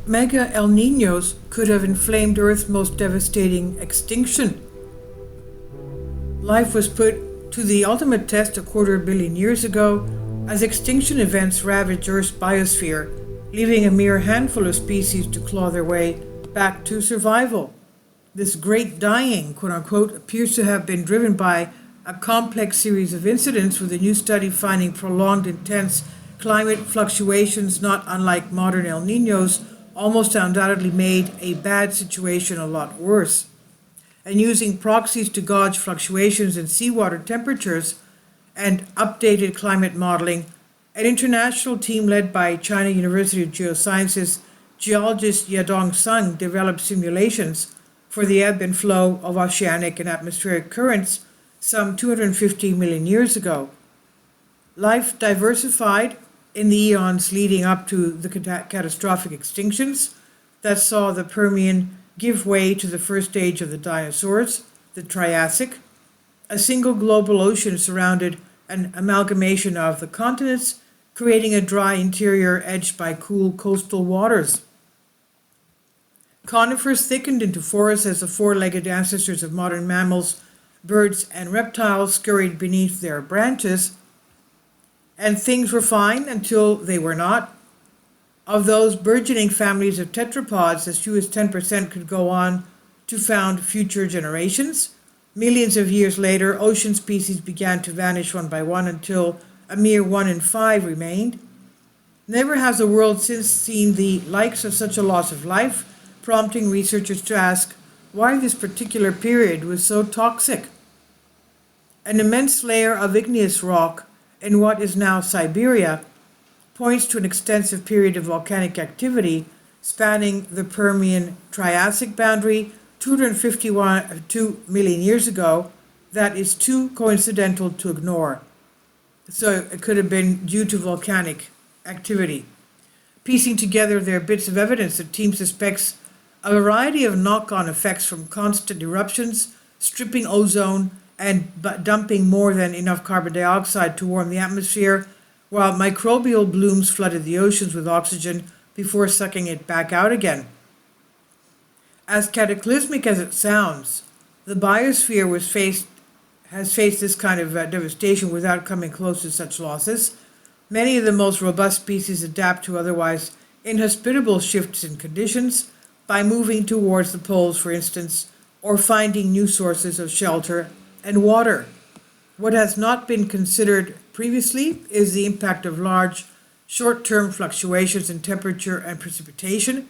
Mega El Niños could have inflamed Earth's most devastating extinction. Life was put to the ultimate test a quarter billion years ago as extinction events ravaged Earth's biosphere, leaving a mere handful of species to claw their way back to survival. This great dying, quote unquote, appears to have been driven by a complex series of incidents, with a new study finding prolonged intense climate fluctuations not unlike modern El Ninos almost undoubtedly made a bad situation a lot worse. And using proxies to gauge fluctuations in seawater temperatures and updated climate modeling, an international team led by China University of Geosciences geologist Yadong Sung developed simulations for the ebb and flow of oceanic and atmospheric currents some 250 million years ago. Life diversified in the eons leading up to the catastrophic extinctions that saw the Permian give way to the first stage of the dinosaurs, the Triassic. A single global ocean surrounded an amalgamation of the continents, creating a dry interior edged by cool coastal waters. Conifers thickened into forests as the four-legged ancestors of modern mammals, birds, and reptiles scurried beneath their branches, and things were fine until they were not. Of those burgeoning families of tetrapods, as few as 10% could go on to found future generations. Millions of years later, ocean species began to vanish one by one until a mere 1 in 5 remained. Never has the world since seen the likes of such a loss of life, prompting researchers to ask why this particular period was so toxic. An immense layer of igneous rock in what is now Siberia points to an extensive period of volcanic activity spanning the Permian Triassic boundary 252 million years ago that is too coincidental to ignore. So it could have been due to volcanic activity. Piecing together their bits of evidence, the team suspects a variety of knock-on effects from constant eruptions, stripping ozone, and dumping more than enough carbon dioxide to warm the atmosphere, while microbial blooms flooded the oceans with oxygen before sucking it back out again. As cataclysmic as it sounds, the biosphere has faced this kind of devastation without coming close to such losses. Many of the most robust species adapt to otherwise inhospitable shifts in conditions by moving towards the poles, for instance, or finding new sources of shelter and water. What has not been considered previously is the impact of large, short-term fluctuations in temperature and precipitation.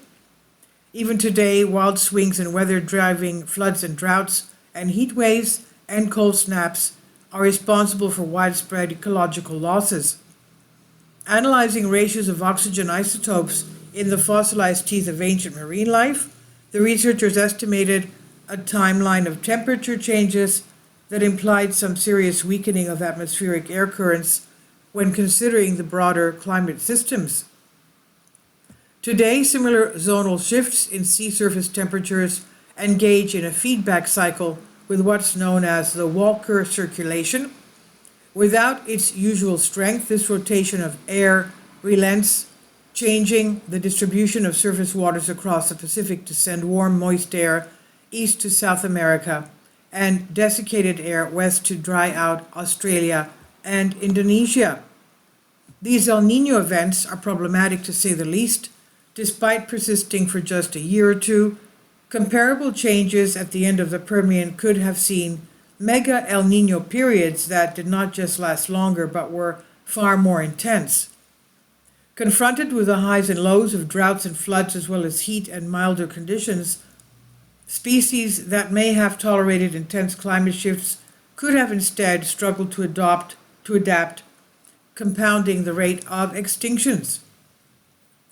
Even today, wild swings in weather driving floods and droughts and heat waves and cold snaps are responsible for widespread ecological losses. Analyzing ratios of oxygen isotopes in the fossilized teeth of ancient marine life, the researchers estimated a timeline of temperature changes that implied some serious weakening of atmospheric air currents when considering the broader climate systems. Today, similar zonal shifts in sea surface temperatures engage in a feedback cycle with what's known as the Walker circulation. Without its usual strength, this rotation of air relents, changing the distribution of surface waters across the Pacific to send warm, moist air east to South America and desiccated air west to dry out Australia and Indonesia. These El Nino events are problematic to say the least, despite persisting for just a year or two. Comparable changes at the end of the Permian could have seen mega El Nino periods that did not just last longer but were far more intense. Confronted with the highs and lows of droughts and floods as well as heat and milder conditions, species that may have tolerated intense climate shifts could have instead struggled to adapt, compounding the rate of extinctions.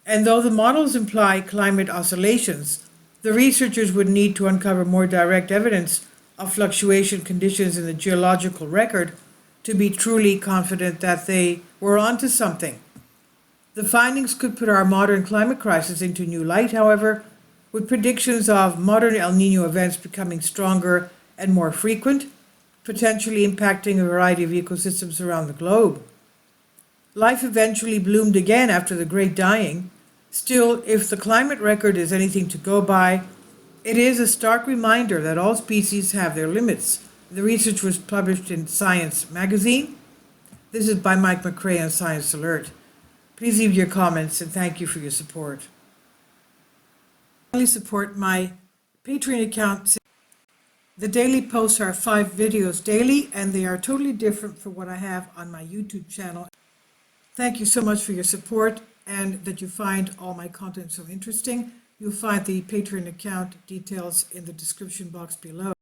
And though the models imply climate oscillations, the researchers would need to uncover more direct evidence of fluctuation conditions in the geological record to be truly confident that they were onto something. The findings could put our modern climate crisis into new light, however, with predictions of modern El Nino events becoming stronger and more frequent, potentially impacting a variety of ecosystems around the globe. Life eventually bloomed again after the Great Dying, Still, if the climate record is anything to go by, it is a stark reminder that all species have their limits. The research was published in Science magazine. This is by Mike McRae on Science Alert. Please leave your comments and thank you for your support. Finally, support my Patreon account. The daily posts are 5 videos daily, and they are totally different from what I have on my YouTube channel. Thank you so much for your support and that you find all my content so interesting. You'll find the Patreon account details in the description box below.